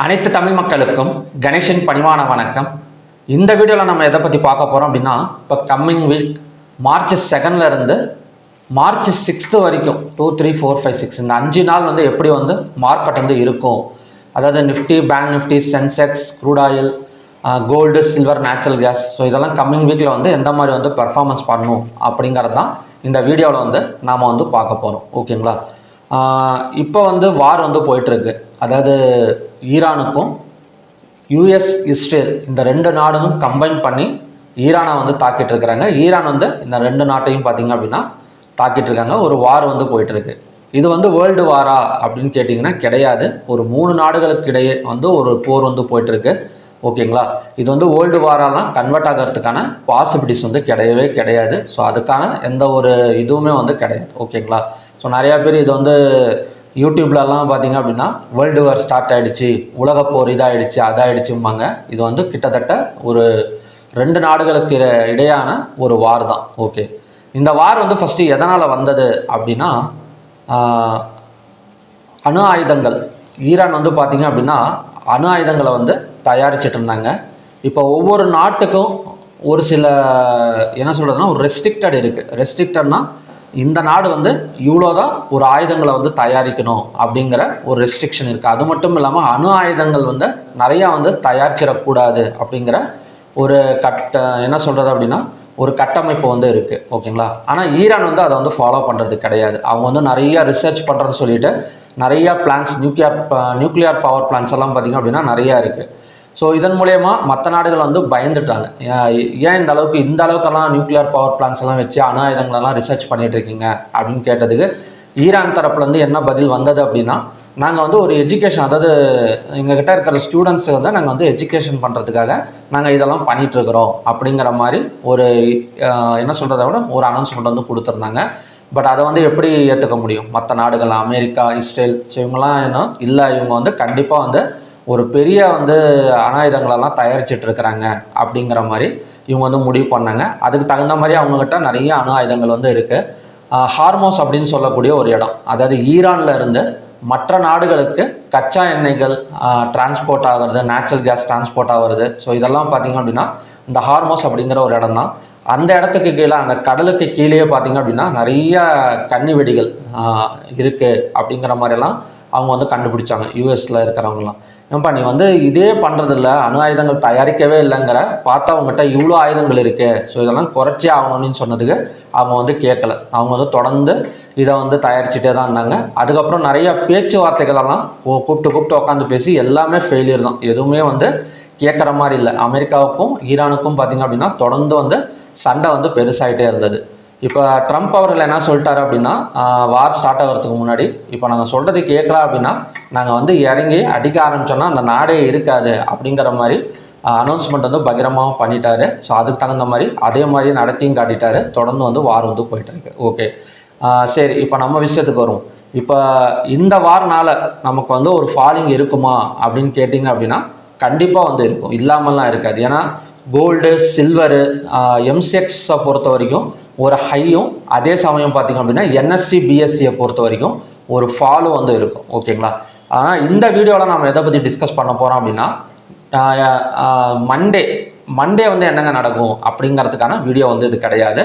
அனைத்து தமிழ் மக்களுக்கும் கணேஷின் பணிவான வணக்கம். இந்த வீடியோவில் நம்ம எதை பற்றி பார்க்க போகிறோம் அப்படின்னா, இப்போ கம்மிங் வீக் மார்ச் 2 இருந்து மார்ச் 6 வரைக்கும் 2, 3, 4, 5, 6 இந்த 5 நாள் எப்படி மார்க்கெட் இருக்கும். அதாவது Nifty, bank Nifty, Sensex, crude oil, gold, silver, natural gas. So இதெல்லாம் கம்மிங் வீக்கில் எந்த மாதிரி பெர்ஃபார்மன்ஸ் பண்ணணும் அப்படிங்கிறது தான் இந்த வீடியோவில் நாம் பார்க்க போகிறோம். ஓகேங்களா? இப்போ வார் போயிட்டுருக்கு. அதாவது ஈரானுக்கும் யூஎஸ், இஸ்ரேல் இந்த 2 நாடுகளும் கம்பைன் பண்ணி ஈரானை தாக்கிட்டு இருக்கிறாங்க. ஈரான் இந்த 2 நாட்டையும் பார்த்தீங்க அப்படின்னா தாக்கிட்டு இருக்காங்க. ஒரு வார் போயிட்டுருக்கு. இது வேர்ல்டு வாரா அப்படின்னு கேட்டிங்கன்னா கிடையாது. ஒரு 3 நாடுகளுக்கு இடையே ஒரு போர் போயிட்டுருக்கு. ஓகேங்களா? இது வேர்ல்டு வாராலாம் கன்வெர்ட் ஆகிறதுக்கான பாசிபிலிட்டிஸ் கிடையவே கிடையாது. ஸோ அதுக்கான எந்த ஒரு இதுவுமே கிடையாது. ஓகேங்களா? ஸோ நிறையா பேர் இது யூடியூப்லலாம் பார்த்தீங்க அப்படின்னா வேர்ல்டு வார் ஸ்டார்ட் ஆகிடுச்சு, உலக போர் இதாகிடுச்சு, அதாகிடுச்சும்பாங்க. இது கிட்டத்தட்ட ஒரு 2 நாடுகளுக்கு இடையான ஒரு வார் தான். ஓகே, இந்த வார் ஃபஸ்ட்டு எதனால் வந்தது அப்படின்னா, அணு ஆயுதங்கள். ஈரான் பார்த்தீங்க அப்படின்னா அணு ஆயுதங்களை தயாரிச்சிட்டு இருந்தாங்க. இப்போ ஒவ்வொரு நாட்டுக்கும் ஒரு சில என்ன சொல்கிறதுனா ஒரு ரெஸ்ட்ரிக்டட் இருக்குது. ரெஸ்ட்ரிக்டட்னா இந்த நாடு இவ்வளோதான் ஒரு ஆயுதங்களை தயாரிக்கணும் அப்படிங்கிற ஒரு ரெஸ்ட்ரிக்ஷன் இருக்குது. அது மட்டும் இல்லாமல் அணு ஆயுதங்கள் நிறையா தயாரிச்சிடக்கூடாது அப்படிங்கிற ஒரு என்ன சொல்கிறது அப்படின்னா ஒரு கட்டமைப்பு இருக்குது. ஓகேங்களா? ஆனால் ஈரான் அதை ஃபாலோ பண்ணுறது கிடையாது. அவங்க நிறைய ரிசர்ச் பண்ணுறதுன்னு சொல்லிட்டு நிறைய பிளான்ஸ், நியூக்ளியர் பவர் பிளான்ஸ் எல்லாம் பார்த்திங்க அப்படின்னா நிறையா இருக்குது. ஸோ இதன் மூலயமா மற்ற நாடுகள் பயந்துட்டாங்க. ஏன் இந்த அளவுக்கெல்லாம் நியூக்ளியர் பவர் பிளான்ஸ் எல்லாம் வச்சு அணு ஆயுதங்களெல்லாம் ரிசர்ச் பண்ணிட்டு இருக்கீங்க அப்படின்னு கேட்டதுக்கு ஈரான் தரப்புலேருந்து என்ன பதில் வந்தது அப்படின்னா, நாங்கள் ஒரு எஜுகேஷன், அதாவது எங்ககிட்ட இருக்கிற ஸ்டூடெண்ட்ஸ் நாங்கள் எஜுகேஷன் பண்ணுறதுக்காக நாங்கள் இதெல்லாம் பண்ணிகிட்ருக்குறோம் அப்படிங்கிற மாதிரி ஒரு என்ன சொல்கிறத விட ஒரு அனௌன்ஸ்மெண்ட் கொடுத்துருந்தாங்க. பட் அதை எப்படி ஏற்றுக்க முடியும் மற்ற நாடுகள், அமெரிக்கா, இஸ்ரேல்? ஸோ இவங்கெல்லாம் இல்லை, இவங்க கண்டிப்பாக ஒரு பெரிய அணு ஆயுதங்களெல்லாம் தயாரிச்சிட்டு இருக்கிறாங்க அப்படிங்கிற மாதிரி இவங்க முடிவு பண்ணாங்க. அதுக்கு தகுந்த மாதிரி அவங்கக்கிட்ட நிறைய அணு ஆயுதங்கள் இருக்குது. ஹார்மோஸ் அப்படின்னு சொல்லக்கூடிய ஒரு இடம், அதாவது ஈரானில் இருந்து மற்ற நாடுகளுக்கு கச்சா எண்ணெய்கள் டிரான்ஸ்போர்ட் ஆகிறது, நேச்சுரல் கேஸ் டிரான்ஸ்போர்ட் ஆகிறது. ஸோ இதெல்லாம் பார்த்திங்க அப்படின்னா இந்த ஹார்மோஸ் அப்படிங்கிற ஒரு இடம் தான். அந்த இடத்துக்கு கீழே, அந்த கடலுக்கு கீழே பார்த்திங்க அப்படின்னா நிறைய கன்னி வெடிகள் இருக்குது அப்படிங்கிற மாதிரிலாம் அவங்க கண்டுபிடிச்சாங்க. யூஎஸில் இருக்கிறவங்களாம், ஏன்பா நீ இதே பண்ணுறதில்ல, அணு ஆயுதங்கள் தயாரிக்கவே இல்லைங்கிற, பார்த்தா அவங்ககிட்ட இவ்வளோ ஆயுதங்கள் இருக்குது, ஸோ இதெல்லாம் குறைச்சே ஆகணும்னு சொன்னதுக்கு அவங்க கேட்கல. அவங்க தொடர்ந்து இதை தயாரிச்சுட்டே தான் இருந்தாங்க. அதுக்கப்புறம் நிறைய பேச்சுவார்த்தைகளெல்லாம் கூப்பிட்டு உட்காந்து பேசி எல்லாமே ஃபெயிலியர் தான். எதுவுமே கேட்குற மாதிரி இல்லை. அமெரிக்காவுக்கும் ஈரானுக்கும் பார்த்திங்க அப்படின்னா தொடர்ந்து சண்டை பெருசாகிட்டே இருந்தது. இப்போ ட்ரம்ப் அவர்கள் என்ன சொல்லிட்டாரு அப்படின்னா, வார் ஸ்டார்ட் ஆகிறதுக்கு முன்னாடி, இப்போ நாங்கள் சொல்கிறது கேட்கல அப்படின்னா நாங்கள் இறங்கி அடிக்க ஆரம்பித்தோன்னா அந்த நாடே இருக்காது அப்படிங்கிற மாதிரி அனௌன்ஸ்மெண்ட் பகிரமாக பண்ணிட்டாரு. ஸோ அதுக்கு தகுந்த மாதிரி அதே மாதிரி நடத்தியும் காட்டிட்டாரு. தொடர்ந்து வார் போயிட்டு இருக்கு. ஓகே, சரி, இப்போ நம்ம விஷயத்துக்கு வரும். இப்போ இந்த வாரனால் நமக்கு ஒரு ஃபாலிங் இருக்குமா அப்படின்னு கேட்டிங்க அப்படின்னா கண்டிப்பாக இருக்கும், இல்லாமல்லாம் இருக்காது. ஏன்னா கோல்டு, சில்வரு, எம்சிஎக்ஸை பொறுத்த வரைக்கும் ஒரு ஹையும், அதே சமயம் பார்த்திங்க அப்படின்னா என்எஸ்சி, பிஎஸ்சியை பொறுத்த வரைக்கும் ஒரு ஃபாலும் இருக்கும். ஓகேங்களா? ஆனால் இந்த வீடியோவில் நம்ம எதை பற்றி டிஸ்கஸ் பண்ண போகிறோம் அப்படின்னா, மண்டே என்னங்க நடக்கும் அப்படிங்கிறதுக்கான வீடியோ இது கிடையாது.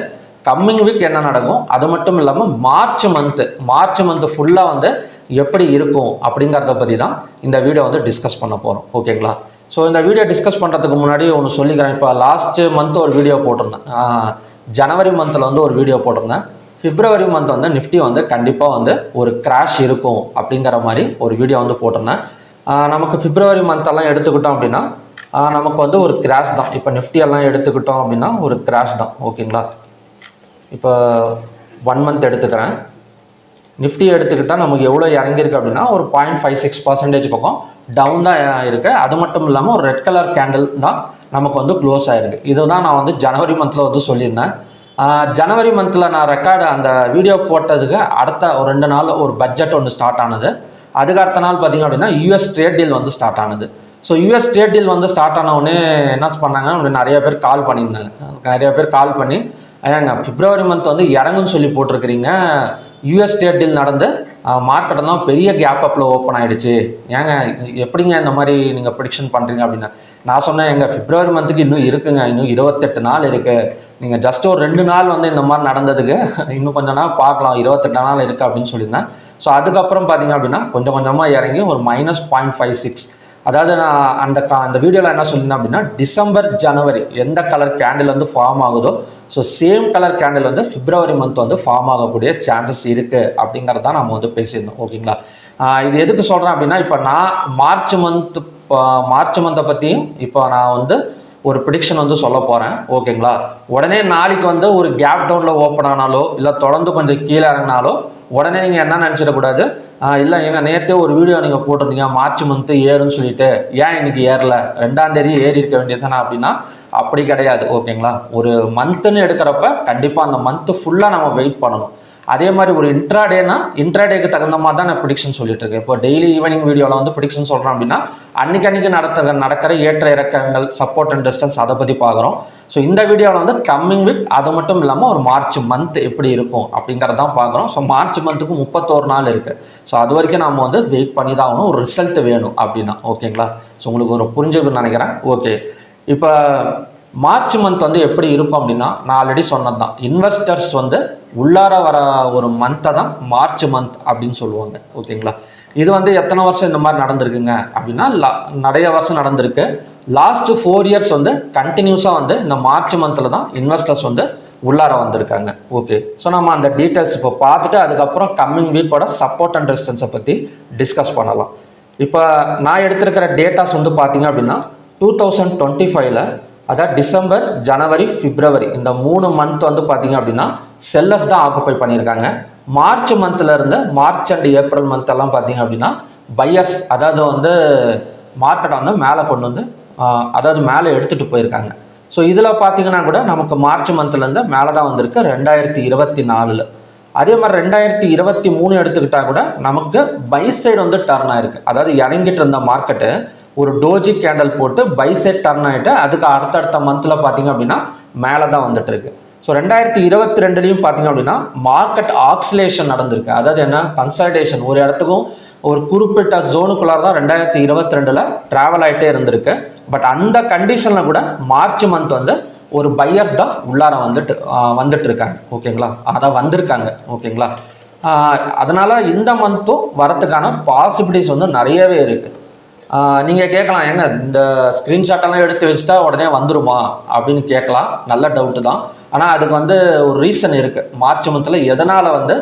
கம்மிங் வீக் என்ன நடக்கும், அது மட்டும் இல்லாமல் மார்ச் மந்த்து ஃபுல்லாக எப்படி இருக்கும் அப்படிங்கிறத பற்றி தான் இந்த வீடியோ டிஸ்கஸ் பண்ண போகிறோம். ஓகேங்களா? ஸோ இந்த வீடியோ டிஸ்கஸ் பண்ணுறதுக்கு முன்னாடி ஒன்று சொல்லிக்கிறேன். இப்போ லாஸ்ட்டு மந்த் ஒரு வீடியோ போட்டிருந்தேன், ஜனவரி மந்தில் ஒரு வீடியோ போட்டிருந்தேன். பிப்ரவரி மந்த் நிஃப்டி கண்டிப்பாக ஒரு கிராஷ் இருக்கும் அப்படிங்கிற மாதிரி ஒரு வீடியோ போட்டிருந்தேன். நமக்கு பிப்ரவரி மந்தெல்லாம் எடுத்துக்கிட்டோம் அப்படின்னா நமக்கு ஒரு கிராஷ் தான். இப்போ நிஃப்டி எல்லாம் எடுத்துக்கிட்டோம் அப்படின்னா ஒரு கிராஷ் தான். ஓகேங்களா? இப்போ 1 மந்த் எடுத்துக்கிறேன். நிஃப்டி எடுத்துக்கிட்டால் நமக்கு எவ்வளோ இறங்கியிருக்கு அப்படின்னா ஒரு 0.56% பக்கம் டவுன் தான் இருக்குது. அது மட்டும் இல்லாமல் ஒரு ரெட் கலர் கேண்டில் தான் நமக்கு க்ளோஸ் ஆகிருக்கு. இதுதான் நான் ஜனவரி மந்தில் சொல்லியிருந்தேன். ஜனவரி மந்தில் நான் அந்த வீடியோ போட்டதுக்கு அடுத்த ஒரு 2 நாள் ஒரு பட்ஜெட் ஸ்டார்ட் ஆனது. அதுக்கு அடுத்த நாள் பார்த்திங்க அப்படின்னா யூஎஸ் ட்ரேட் டீல் ஸ்டார்ட் ஆனது. So US trade deal start ஆனவுடனே என்ன பண்ணாங்க அப்படின்னு நிறைய பேர் கால் பண்ணியிருந்தாங்க. நிறைய பேர் கால் பண்ணி, ஏங்க பிப்ரவரி மந்த் இறங்குன்னு சொல்லி போட்டிருக்கிறீங்க, யூஎஸ் ட்ரேட் டீல் நடந்து மார்க்கெட் தான் பெரிய கேப் அப்பில் ஓப்பன் ஆகிடுச்சு, ஏங்க எப்படிங்க இந்த மாதிரி நீங்கள் ப்ரிடிக்ஷன் பண்ணுறீங்க அப்படின்னா நான் சொன்னேன், எங்கள் பிப்ரவரி மந்த்துக்கு இன்னும் இருக்குங்க, இன்னும் 28 நாள் இருக்குது, நீங்கள் ஜஸ்ட் ஒரு 2 நாள் வந்து இந்த மாதிரி நடந்ததுக்கு இன்னும் கொஞ்சம் நாள் பார்க்கலாம், 28 நாள் இருக்குது அப்படின்னு சொல்லியிருந்தேன். ஸோ அதுக்கப்புறம் பார்த்தீங்க அப்படின்னா கொஞ்சம் கொஞ்சமாக இறங்கி ஒரு -0.56, அதாவது நான் அந்த வீடியோவில் என்ன சொல்லியிருந்தேன் அப்படின்னா டிசம்பர் ஜனவரி எந்த கலர் கேண்டில் வந்து ஃபார்ம் ஆகுதோ ஸோ சேம் கலர் கேண்டில் வந்து பிப்ரவரி மந்த் வந்து ஃபார்ம் ஆகக்கூடிய சான்சஸ் இருக்குது அப்படிங்கிறத நம்ம வந்து பேசியிருந்தோம். ஓகேங்களா, இது எதுக்கு சொல்கிறேன் அப்படின்னா இப்போ நான் மார்ச் மந்த்தை பற்றியும் இப்போ நான் வந்து ஒரு ப்ரிடிக்ஷன் வந்து சொல்ல போகிறேன். ஓகேங்களா, உடனே நாளைக்கு வந்து ஒரு கேப் டவுனில் ஓப்பன் ஆனாலோ இல்லை தொடர்ந்து கொஞ்சம் கீழே இறங்கினாலோ உடனே நீங்கள் என்ன நினச்சிடக்கூடாது, இல்லை எங்கள் நேற்றே ஒரு வீடியோ நீங்கள் போட்டிருந்தீங்க மார்ச் மந்த்து ஏறுன்னு சொல்லிட்டு ஏன் இன்னைக்கு ஏறல, 2ஆம் தேதி ஏறி இருக்க வேண்டியது தானே அப்படின்னா அப்படி கிடையாது. ஓகேங்களா, ஒரு மந்த்துன்னு எடுக்கிறப்ப கண்டிப்பாக அந்த மந்த்து ஃபுல்லாக நம்ம வெயிட் பண்ணணும். அதே மாதிரி ஒரு இன்ட்ராடேக்கு தகுந்த மாதிரி தான் நான் ப்ரிடிக்ஷன் சொல்லிட்டு இருக்கேன். இப்போ டெய்லி ஈவினிங் வீடியோவில் வந்து ப்ரிடிக்ஷன் சொல்கிறேன் அப்படின்னா அன்னைக்கு நடக்கிற ஏற்ற இறக்கங்கள், சப்போர்ட் அண்ட் டிஸ்டன்ஸ் அதை பற்றி பார்க்குறோம். ஸோ இந்த வீடியோவில் வந்து கம்மிங் வீக் அது மட்டும் இல்லாமல் ஒரு மார்ச் மந்த் எப்படி இருக்கும் அப்படிங்கிறதான் பார்க்குறோம். ஸோ மார்ச் மந்த்துக்கு 31 நாள் இருக்குது. ஸோ அது வரைக்கும் நம்ம வந்து வெயிட் பண்ணி தான் ஆகணும், ஒரு ரிசல்ட் வேணும் அப்படின்னா. ஓகேங்களா, ஸோ உங்களுக்கு ஒரு புரிஞ்சுக்குன்னு நினைக்கிறேன். ஓகே, இப்போ மார்ச் மந்த் வந்து எப்படி இருக்கும் அப்படின்னா நான் ஆல்ரெடி சொன்னது தான், இன்வெஸ்டர்ஸ் வந்து உள்ளார வர ஒரு மந்த்தை தான் மார்ச் மந்த் அப்படின்னு சொல்லுவாங்க. ஓகேங்களா, இது வந்து எத்தனை வருஷம் இந்த மாதிரி நடந்திருக்குங்க அப்படின்னா நிறைய வருஷம் நடந்திருக்கு. லாஸ்ட் 4 இயர்ஸ் வந்து கண்டினியூஸாக வந்து இந்த மார்ச் மந்தில் தான் இன்வெஸ்டர்ஸ் வந்து உள்ளார வந்திருக்காங்க. ஓகே, ஸோ நம்ம அந்த டீட்டெயில்ஸ் இப்போ பார்த்துட்டு அதுக்கப்புறம் கம்மிங் வீக்கோட சப்போர்ட் அண்ட் ரெசிஸ்டன்ஸை பற்றி டிஸ்கஸ் பண்ணலாம். இப்போ நான் எடுத்திருக்கிற டேட்டாஸ் வந்து பார்த்தீங்க அப்படின்னா 2025 அதாவது டிசம்பர், ஜனவரி, பிப்ரவரி இந்த 3 மந்த் வந்து பார்த்தீங்க அப்படின்னா செல்லர்ஸ் தான் ஆக்குப்பை பண்ணியிருக்காங்க. மார்ச் மந்த்ல இருந்து மார்ச் அண்ட் ஏப்ரல் மந்த் எல்லாம் பார்த்தீங்க அப்படின்னா பையர்ஸ், அதாவது வந்து மார்க்கெட்டை வந்து மேலே கொண்டு வந்து அதாவது மேலே எடுத்துகிட்டு போயிருக்காங்க. ஸோ இதில் பார்த்தீங்கன்னா கூட நமக்கு மார்ச் மந்த்லேருந்து மேலே தான் வந்திருக்கு 2024. அதே மாதிரி 2023 எடுத்துக்கிட்டா கூட நமக்கு பை சைடு வந்து டர்ன் ஆயிருக்கு. அதாவது இறங்கிட்டு இருந்த மார்க்கெட்டு ஒரு டோஜி கேண்டல் போட்டு பை சைட் டர்ன் ஆகிட்டு அதுக்கு அடுத்தடுத்த மந்தில் பார்த்தீங்க அப்படின்னா மேலே தான் வந்துட்டு இருக்கு. ஸோ 2022 பார்த்தீங்க அப்படின்னா மார்க்கெட் ஆக்சிலேஷன் நடந்திருக்கு. அதாவது என்ன, கன்சல்டேஷன், ஒரு இடத்துக்கும் ஒரு குறிப்பிட்ட ஜோனுக்குள்ளார தான் 2022 ட்ராவல் ஆகிட்டே இருந்திருக்கு. பட் அந்த கண்டிஷனில் கூட மார்ச் மந்த் வந்து ஒரு பையர்ஸ் தான் உள்ளார வந்துட்டு இருக்காங்க. ஓகேங்களா, அதான் வந்திருக்காங்க. ஓகேங்களா, அதனால இந்த மந்த்தும் வரத்துக்கான பாசிபிலிட்டிஸ் வந்து நிறையவே இருக்குது. நீங்கள் கேட்கலாம், ஏங்க இந்த ஸ்க்ரீன்ஷாட்டெல்லாம் எடுத்து வச்சுட்டா உடனே வந்துருமா அப்படின்னு கேட்கலாம். நல்ல டவுட்டு தான். ஆனால் அதுக்கு வந்து ஒரு ரீசன் இருக்குது. மார்ச் மந்தில் எதனால் வந்து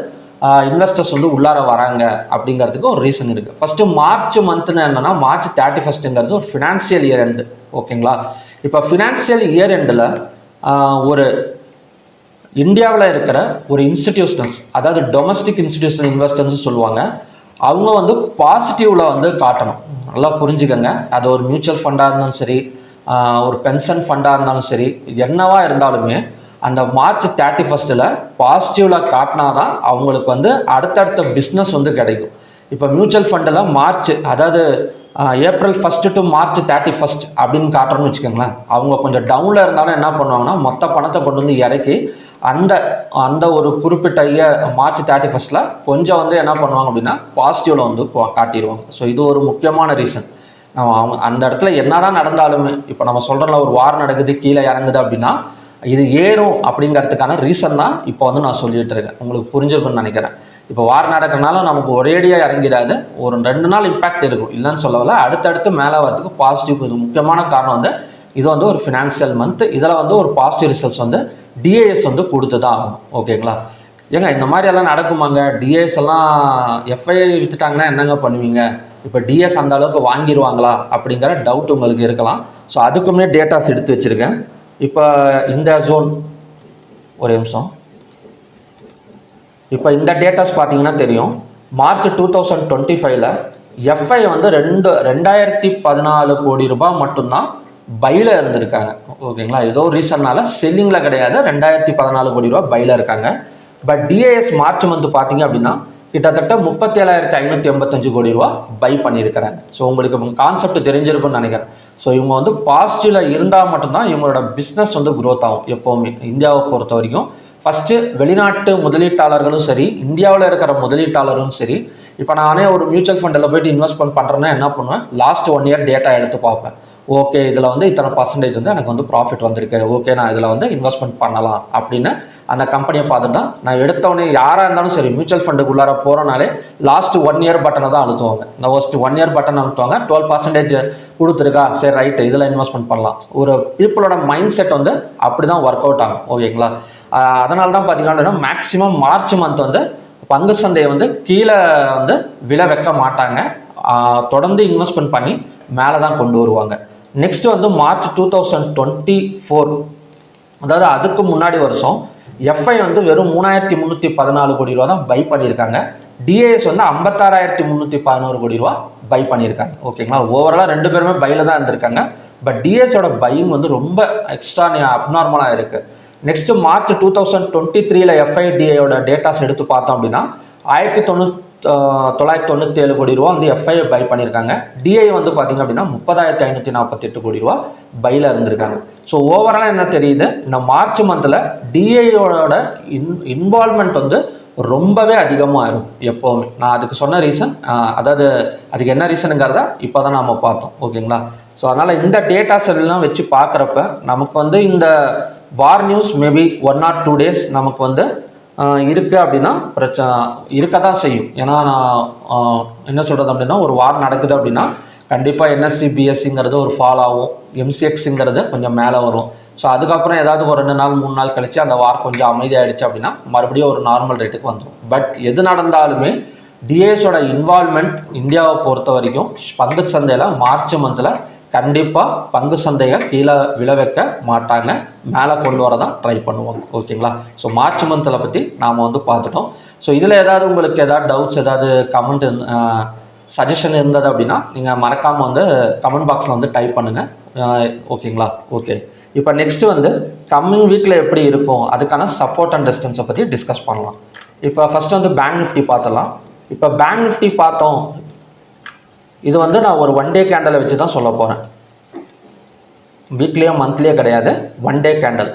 இன்வெஸ்டர்ஸ் வந்து உள்ளார வராங்க அப்படிங்கிறதுக்கு ஒரு ரீசன் இருக்குது. ஃபஸ்ட்டு மார்ச் மந்த்னு என்னென்னா மார்ச் 31 ஒரு ஃபினான்ஷியல் இயர் எண்டு. ஓகேங்களா, இப்போ ஃபினான்ஷியல் இயர் எண்டில் ஒரு இந்தியாவில் இருக்கிற ஒரு இன்ஸ்டிடியூஷனல்ஸ், அதாவது டொமஸ்டிக் இன்ஸ்டிடியூஷனல் இன்வெஸ்டர்ஸ் சொல்லுவாங்க, அவங்க வந்து பாசிட்டிவில் வந்து காட்டணும். நல்லா புரிஞ்சுக்கங்க, அது ஒரு மியூச்சுவல் ஃபண்டாக இருந்தாலும் சரி, ஒரு பென்ஷன் ஃபண்டாக இருந்தாலும் சரி, என்னவா இருந்தாலுமே அந்த மார்ச் 31 பாசிட்டிவில் காட்டினா தான் அவங்களுக்கு வந்து அடுத்தடுத்த பிஸ்னஸ் வந்து கிடைக்கும். இப்போ மியூச்சுவல் ஃபண்டில் மார்ச், அதாவது ஏப்ரல் 1 டு மார்ச் 31 அப்படின்னு காட்டுறோன்னு வச்சுக்கோங்களேன், அவங்க கொஞ்சம் டவுனில் இருந்தாலும் என்ன பண்ணுவாங்கன்னா மொத்த பணத்தை கொண்டு வந்து இறக்கி அந்த ஒரு குறிப்பிட்ட மார்ச் 31 கொஞ்சம் வந்து என்ன பண்ணுவாங்க அப்படின்னா பாசிட்டிவில் வந்து காட்டிடுவாங்க. ஸோ இது ஒரு முக்கியமான ரீசன். அவங்க அந்த இடத்துல என்னதான் நடந்தாலுமே, இப்போ நம்ம சொல்கிறோம்ல ஒரு வார் நடக்குது கீழே இறங்குது அப்படின்னா இது ஏறும் அப்படிங்கிறதுக்கான ரீசன் தான் இப்போ வந்து நான் சொல்லிட்டு இருக்கேன். உங்களுக்கு புரிஞ்சிருக்குன்னு நினைக்கிறேன். இப்போ வார் நடக்கிறனால நமக்கு ஒரேடியாக இறங்கிடாது, ஒரு 2 நாள் இம்பாக்ட் இருக்கும், இல்லைன்னு சொல்லல. அடுத்தடுத்து மேலே வரதுக்கு பாசிட்டிவ். இது முக்கியமான காரணம் வந்து இது வந்து ஒரு ஃபினான்ஷியல் மந்த். இதில் வந்து ஒரு பாசிட்டிவ் ரிசல்ட்ஸ் வந்து டிஏஎஸ் வந்து கொடுத்து தான் ஆகும். ஓகேங்களா, ஏங்க இந்த மாதிரி எல்லாம் நடக்குமாங்க? டிஏஎஸ் எல்லாம் எஃப்ஐஐ விற்றுட்டாங்கன்னா என்னங்க பண்ணுவீங்க? இப்போ டிஎஸ் அந்த அளவுக்கு வாங்கிடுவாங்களா அப்படிங்கிற டவுட் உங்களுக்கு இருக்கலாம். ஸோ அதுக்குமே டேட்டாஸ் எடுத்து வச்சுருக்கேன். இப்போ இந்த ஜோன், ஒரு நிமிஷம், இப்போ இந்த டேட்டாஸ் பார்த்தீங்கன்னா தெரியும். மார்ச் 2025 எஃப்ஐ வந்து 2014 கோடி ரூபாய் மட்டும்தான் பையில் இருந்திருக்காங்க. ஓகேங்களா, ஏதோ ரீசன்னால செல்லிங்கில் கிடையாது, 2014 கோடி ரூபா பையில் இருக்காங்க. பட் டிஏஎஸ் மார்ச் மந்த் பார்த்தீங்க அப்படின்னா கிட்டத்தட்ட 37,585 கோடி ரூபா பை பண்ணியிருக்கிறாங்க. ஸோ உங்களுக்கு கான்செப்ட் தெரிஞ்சிருக்கும்னு நினைக்கிறேன். ஸோ இவங்க வந்து பாசிட்டிவில் இருந்தால் மட்டும்தான் இவங்களோட பிஸ்னஸ் வந்து க்ரோத் ஆகும். எப்போவுமே இந்தியாவை பொறுத்த வரைக்கும் ஃபஸ்ட்டு வெளிநாட்டு முதலீட்டாளர்களும் சரி, இந்தியாவில் இருக்கிற முதலீட்டாளரும் சரி, இப்போ நானே ஒரு மியூச்சுவல் ஃபண்டில் போய்ட்டு இன்வெஸ்ட்மெண்ட் பண்ணுறேன்னா என்ன பண்ணுவேன், லாஸ்ட் 1 இயர் டேட்டா எடுத்து பார்ப்பேன். ஓகே, இதில் வந்து இத்தனை பர்சன்டேஜ் வந்து எனக்கு வந்து ப்ராஃபிட் வந்திருக்கு, ஓகே நான் இதில் வந்து இன்வெஸ்ட்மெண்ட் பண்ணலாம் அப்படின்னு அந்த கம்பெனியை பார்த்துட்டு தான் நான் எடுத்தவொடனே யாராக இருந்தாலும் சரி மியூச்சுவல் ஃபண்டுக்குள்ளார போகிறனாலே லாஸ்ட் 1 இயர் பட்டனை தான் அழுத்துவாங்க. இந்த ஃபர்ஸ்ட் 1 இயர் பட்டன் அழுத்துவாங்க, 12% கொடுத்துருக்கா, சரி ரைட்டு இதில் இன்வெஸ்ட்மெண்ட் பண்ணலாம். ஒரு பீப்புளோட மைண்ட் செட் வந்து அப்படி தான் ஒர்க் அவுட் ஆகும். ஓகேங்களா, அதனால தான் பார்த்தீங்கன்னா மேக்ஸிமம் மார்ச் மந்த் வந்து பங்கு சந்தையை வந்து கீழே வந்து விலை வைக்க மாட்டாங்க, தொடர்ந்து இன்வெஸ்ட்மெண்ட் பண்ணி மேலே தான் கொண்டு வருவாங்க. நெக்ஸ்ட் வந்து மார்ச் 2024, அதாவது அதுக்கு முன்னாடி வருஷம் எஃப்ஐ வந்து வெறும் 3314 கோடி ரூபா தான் பை பண்ணியிருக்காங்க. டிஏஎஸ் வந்து 56311 கோடி ரூபா பை பண்ணியிருக்காங்க. ஓகேங்களா, ஓவராலாக 2 பேருமே பையில் தான் இருந்திருக்காங்க. பட் டிஏஎஸோட பையிங் வந்து ரொம்ப எக்ஸ்ட்ரா அப்நார்மலாக இருக்குது. நெக்ஸ்ட் மார்ச் 2023 எஃப்ஐடிஏயோட டேட்டாஸ் எடுத்து பார்த்தோம் அப்படின்னா 1997 கோடி ரூபா வந்து எஃப்ஐ பை பண்ணியிருக்காங்க. டிஐ வந்து பார்த்தீங்க அப்படின்னா 30,548 கோடி ரூபா பையில் இருந்திருக்காங்க. ஸோ ஓவராலாக என்ன தெரியுது, இந்த மார்ச் மந்தில் டிஐயோட இன்வால்மெண்ட் வந்து ரொம்பவே அதிகமாக இருக்கும் எப்போவுமே. நான் அதுக்கு சொன்ன ரீசன், அதாவது அதுக்கு என்ன ரீசனுங்கிறத இப்போ தான் நம்ம பார்த்தோம். ஓகேங்களா, ஸோ அதனால் இந்த டேட்டாஸ் எல்லாம் வச்சு பார்க்குறப்ப நமக்கு வந்து இந்த வார் நியூஸ் மேபி 1 or 2 days நமக்கு வந்து இருக்குது அப்படின்னா பிரச்சனை இருக்க தான் செய்யும். ஏன்னா நான் என்ன சொல்கிறது அப்படின்னா, ஒரு வார் நடக்குது அப்படின்னா கண்டிப்பாக என்எஸ்சி பிஎஸ்சிங்கிறது ஒரு ஃபால் ஆகும், எம்சிஎக்ஸுங்கிறது கொஞ்சம் மேலே வரும். ஸோ அதுக்கப்புறம் ஏதாவது ஒரு 2 நாள் 3 நாள் கழிச்சு அந்த வார் கொஞ்சம் அமைதியாகிடுச்சு அப்படின்னா மறுபடியும் ஒரு நார்மல் ரேட்டுக்கு வந்துடும். பட் எது நடந்தாலுமே டிஏஎஸோட இன்வால்மெண்ட் இந்தியாவை பொறுத்த வரைக்கும் பங்கு சந்தையில் மார்ச் மந்தில் கண்டிப்பாக பங்கு சந்தையை கீழே விழ வைக்க மாட்டாங்க, மேலே கொண்டு வர தான் ட்ரை பண்ணுவாங்க. ஓகேங்களா, ஸோ மார்ச் மந்தில் பற்றி நாம் வந்து பார்த்துட்டோம். ஸோ இதில் ஏதாவது உங்களுக்கு ஏதாவது டவுட்ஸ், ஏதாவது கமெண்ட் சஜஷன் இருந்தது அப்படின்னா நீங்கள் மறக்காமல் வந்து கமெண்ட் பாக்ஸில் வந்து டைப் பண்ணுங்கள். ஓகேங்களா, ஓகே. இப்போ நெக்ஸ்ட் வந்து கம்மிங் வீக்கில் எப்படி இருக்கும் அதுக்கான சப்போர்ட் அண்ட் ரெசிஸ்டன்ஸை பற்றி டிஸ்கஸ் பண்ணலாம். இப்போ ஃபஸ்ட்டு வந்து பேங்க் நிஃப்டி பார்த்துடலாம். இப்போ பேங்க் நிஃப்டி பார்த்தோம், இது வந்து நான் ஒரு 1 day கேண்டலை வச்சு தான் சொல்ல போகிறேன். வீக்லியோ மந்த்லியோ கிடையாது, 1 day கேண்டல்.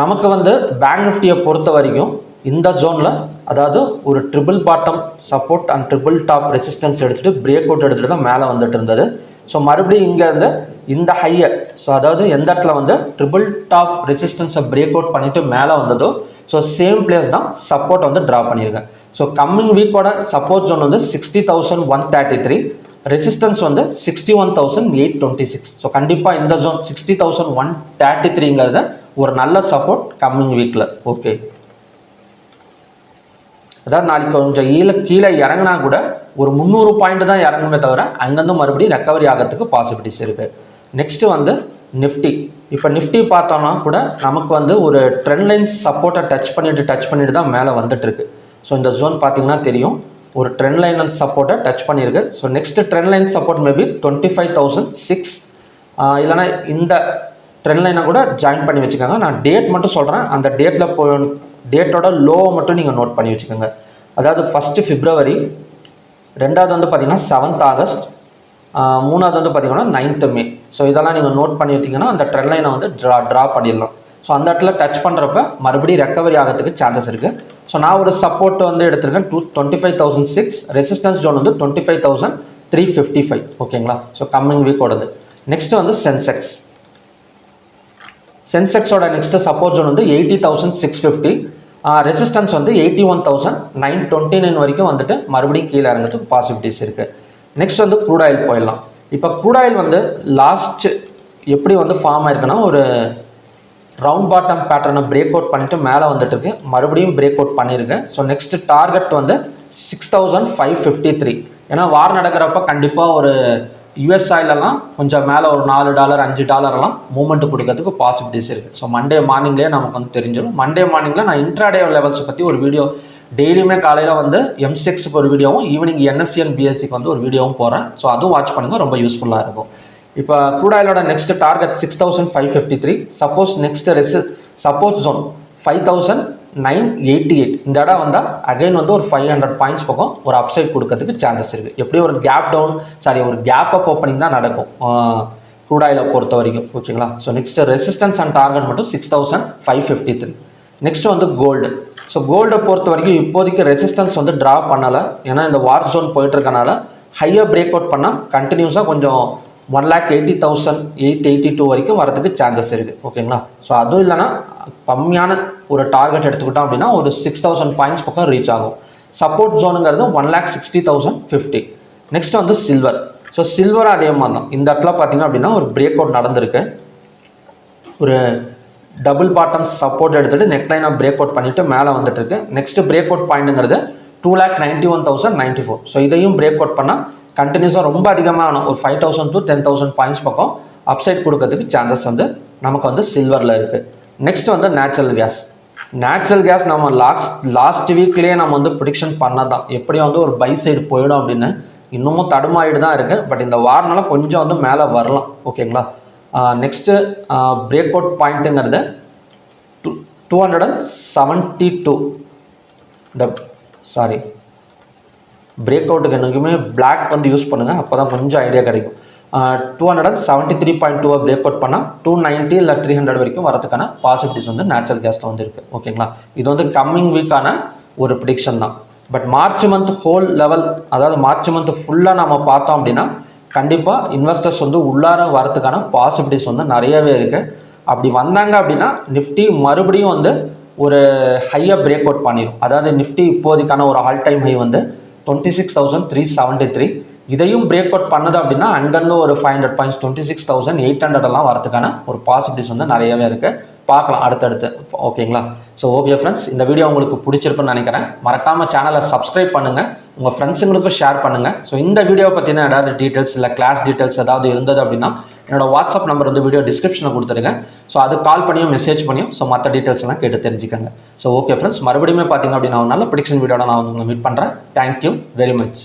நமக்கு வந்து பேங்க் நிஃப்டியை பொறுத்த வரைக்கும் இந்த ஜோனில், அதாவது ஒரு triple bottom support and triple top resistance எடுத்துகிட்டு பிரேக் அவுட் எடுத்துகிட்டு தான் மேலே வந்துட்டு இருந்தது. ஸோ மறுபடியும் இங்கே இருந்து இந்த ஹையை, ஸோ அதாவது எந்த இடத்துல வந்து ட்ரிபிள் டாப் ரெசிஸ்டன்ஸை பிரேக் அவுட் பண்ணிவிட்டு மேலே வந்ததோ ஸோ சேம் பிளேஸ் தான் சப்போர்ட் வந்து ட்ரா பண்ணியிருக்கேன். ஸோ கம்மிங் வீக்கோட சப்போர்ட் ஜோன் வந்து 60,133, ரெசிஸ்டன்ஸ் வந்து 61,826. ஸோ கண்டிப்பாக இந்த ஜோன் 60,133ங்கிறத ஒரு நல்ல சப்போர்ட் கம்மிங் வீக்கில். ஓகே, அதாவது நாளைக்கு கொஞ்சம் கீழே இறங்கினா கூட ஒரு 300 பாயிண்ட் தான் இறங்குமே தவிர அங்கேருந்து மறுபடியும் ரெக்கவரி ஆகிறதுக்கு பாசிபிலிட்டிஸ் இருக்குது. நெக்ஸ்ட்டு வந்து நிஃப்டி. இப்போ நிஃப்டி பார்த்தோன்னா கூட நமக்கு வந்து ஒரு ட்ரெண்ட் லைன்ஸ் சப்போர்ட்டை டச் பண்ணிட்டு தான் மேலே வந்துட்டுருக்கு. ஸோ இந்த ஜோன் பார்த்தீங்கன்னா தெரியும், ஒரு ட்ரெண்ட் லைன் சப்போர்ட்டை டச் பண்ணியிருக்கு. So next trend line support maybe 25,006, இல்லைனா இந்த ட்ரெண்ட் லைனை கூட ஜாயின் பண்ணி வச்சுக்கோங்க. நான் டேட் மட்டும் சொல்கிறேன், அந்த டேட்டோட லோவை மட்டும் நீங்கள் நோட் பண்ணி வச்சுக்கோங்க. அதாவது 1 February, 2வது வந்து பார்த்தீங்கன்னா 7th August, 3வது வந்து பார்த்தீங்கன்னா 9th May. ஸோ இதெல்லாம் நீங்கள் நோட் பண்ணி வச்சிங்கன்னா அந்த ட்ரெண்ட் லைனை வந்து ட்ரா பண்ணிடலாம். ஸோ அந்த இடத்துல டச் பண்ணுறப்ப மறுபடியும் ரெக்கவரி ஆகிறதுக்கு சான்சஸ் இருக்குது. ஸோ நான் ஒரு சப்போர்ட் வந்து எடுத்திருக்கேன் 25,006, ரெசிஸ்டன்ஸ் ஜோன் வந்து 25,355. ஓகேங்களா, ஸோ கம்மிங் வீக்கோடது. நெக்ஸ்ட் வந்து சென்செக்ஸோட நெக்ஸ்ட் சப்போர்ட் ஜோன் வந்து 80,650, ரெசிஸ்டன்ஸ் வந்து 81,929 வரைக்கும் வந்துட்டு மறுபடியும் கீழே இறங்கிறதுக்கு பாசிபிலிட்டிஸ் இருக்குது. நெக்ஸ்ட் வந்து க்ரூட் ஆயில் போயிடலாம். இப்போ க்ரூட் ஆயில் வந்து லாஸ்ட் எப்படி வந்து ஃபார்ம் ஆயிருக்குன்னா, ஒரு ரவுண்ட் பாட்டம் பேட்டர்னை பிரேக் அவுட் பண்ணிவிட்டு மேலே வந்துட்டு இருக்கு, மறுபடியும் பிரேக் அவுட் பண்ணியிருக்கேன். ஸோ நெக்ஸ்ட் டார்கெட் வந்து 6,553. ஏன்னா வார் நடக்கிறப்ப கண்டிப்பாக ஒரு யூஎஸ் ஆயிலெல்லாம் கொஞ்சம் மேலே ஒரு $4 $5 மூவ்மெண்ட் கொடுக்கறதுக்கு பாசிபிலிட்டிஸ் இருக்குது. ஸோ மண்டே மார்னிங்லேயே நமக்கு வந்து தெரிஞ்சிடும். மண்டே மார்னிங்கில் நான் இன்ட்ராடே லெவல்ஸ் பற்றி ஒரு வீடியோ டெய்லியுமே காலையில் வந்து எம்சிஎக்ஸுக்கு ஒரு வீடியோவும் ஈவினிங் என்எஸ்சி அண்ட் பிஎஸ்சிக்கு வந்து ஒரு வீடியோவும் போகிறேன். ஸோ அதுவும் வாட்ச் பண்ணுங்கள், ரொம்ப யூஸ்ஃபுல்லாக இருக்கும். இப்போ க்ரூட் ஆயிலோட next target 6,553. Suppose next support zone 5,988. இந்த இடம் வந்தால் அகைன் வந்து ஒரு 500 பாயிண்ட்ஸ் பக்கம் ஒரு அப்சைட் கொடுக்கறதுக்கு சான்சஸ் இருக்குது. எப்படியும் ஒரு ஒரு கேப் அப் ஓப்பனிங் தான் நடக்கும் க்ரூட் ஆயிலை பொறுத்த வரைக்கும். ஓகேங்களா, so next resistance and target மட்டும் 6,553. நெக்ஸ்ட் வந்து கோல்டு. ஸோ கோல்டை பொறுத்த வரைக்கும் இப்போதைக்கு ரெசிஸ்டன்ஸ் வந்து ட்ரா பண்ணலை, ஏன்னா இந்த வார் ஜோன் போயிட்டு இருக்கனால ஹையாக பிரேக் அவுட் பண்ணால் கண்டினியூஸாக கொஞ்சம் 1,80,882 வரைக்கும் வரதுக்கு சான்சஸ் இருக்குது. ஓகேங்களா. ஸோ அதுவும் இல்லைனா கம்மியான ஒரு டார்கெட் எடுத்துக்கிட்டோம் அப்படின்னா ஒரு 6,000 பாயிண்ட்ஸ் பக்கம் ரீச் ஆகும். சப்போர்ட் ஜோனுங்கிறது 1,60,050. நெக்ஸ்ட் வந்து சில்வர். ஸோ சில்வர் அதே மாதிரி தான். இந்த இடத்துல பார்த்தீங்க அப்படின்னா ஒரு பிரேக் அவுட் நடந்திருக்கு. ஒரு டபுள் பாட்டம் சப்போர்ட் எடுத்துகிட்டு நெக்லைனாக பிரேக் அவுட் பண்ணிவிட்டு மேலே வந்துட்டு இருக்கு. நெக்ஸ்ட் பிரேக் அவுட் பாயிண்ட்டுங்கிறது 2,91,094. ஸோ இதையும் பிரேக் அவுட் பண்ணால் கண்டினியூஸாக ரொம்ப அதிகமான ஒரு 5,000 to 10,000 பாயிண்ட்ஸ் பக்கம் அப்சைட் கொடுக்கறதுக்கு சான்சஸ் வந்து நமக்கு வந்து சில்வரில் இருக்குது. நெக்ஸ்ட் வந்து நேச்சுரல் கேஸ். நேச்சுரல் கேஸ் நம்ம லாஸ்ட் வீக்லேயே நம்ம வந்து ப்ரிடிக்ஷன் பண்ணதான் எப்படியும் வந்து ஒரு பை சைடு போயிடும் அப்படின்னு. இன்னமும் தடுமாறிட்டு தான் இருக்குது. பட் இந்த வாரனால கொஞ்சம் வந்து மேலே வரலாம். ஓகேங்களா. நெக்ஸ்ட்டு பிரேக் அவுட் பாயிண்ட்டுங்கிறது 272. பிரேக் அவுட்டுக்கு என்றைக்குமே பிளாக் வந்து யூஸ் பண்ணுங்கள், அப்போ தான் கொஞ்சம் ஐடியா கிடைக்கும். 273.2 பிரேக் அவுட் பண்ணால் 290 இல்லை 300 வரைக்கும் வரதுக்கான பாசிபிலிட்டிஸ் வந்து நேச்சுரல் கேஸில் வந்து இருக்குது. ஓகேங்களா. இது வந்து கம்மிங் வீக்கான ஒரு ப்ரிடிக்ஷன் தான். But March month whole level, அதாவது மார்ச் மந்த் ஃபுல்லாக நம்ம பார்த்தோம் அப்படின்னா கண்டிப்பாக இன்வெஸ்டர்ஸ் வந்து உள்ளார வரதுக்கான பாசிபிலிட்டிஸ் வந்து நிறையவே இருக்குது. அப்படி வந்தாங்க அப்படின்னா நிஃப்டி மறுபடியும் வந்து ஒரு ஹையாக பிரேக் அவுட் பண்ணிடும். அதாவது நிஃப்டி இப்போதைக்கான ஒரு ஆல் டைம் ஹை வந்து 26,373. இதையும் பிரேக் அவுட் பண்ணது அப்படின்னா அங்கேருந்து ஒரு 500 பாயிண்ட்ஸ் 26,800 எல்லாம் வரதுக்கான ஒரு பாசிபிலிட்டிஸ் வந்து நிறையவே இருக்குது. பார்க்கலாம் அடுத்தடுத்து. ஓகேங்களா. ஸோ ஓகே ஃப்ரெண்ட்ஸ், இந்த வீடியோ உங்களுக்கு பிடிச்சிருக்குன்னு நினைக்கிறேன். மறக்காமல் சேனலை சப்ஸ்கிரைப் பண்ணுங்கள், உங்கள் ஃப்ரெண்ட்ஸுங்களுக்கும் ஷேர் பண்ணுங்கள். ஸோ இந்த வீடியோ பற்றின ஏதாவது டீட்டெயில்ஸ் இல்லை கிளாஸ் டீட்டெயில்ஸ் ஏதாவது இருந்தது அப்படின்னா என்னோட வாட்ஸ்அப் நம்பர் வந்து வீடியோ டிஸ்கிரிப்ஷனில் கொடுத்துருங்க. ஸோ அது கால் பண்ணியும் மெசேஜ் பண்ணியும் ஸோ மற்ற டீட்டெயில்ஸ் எல்லாம் கேட்டு தெரிஞ்சுக்கோங்க. ஸோ ஓகே ஃப்ரெண்ட்ஸ், மறுபடியும் பார்த்தீங்க அப்படின்னா ஒரு நல்ல ப்ரிடிக்ஷன் வீடியோட நான் வந்து உங்களை மீட் பண்ணுறேன். Thank you very much.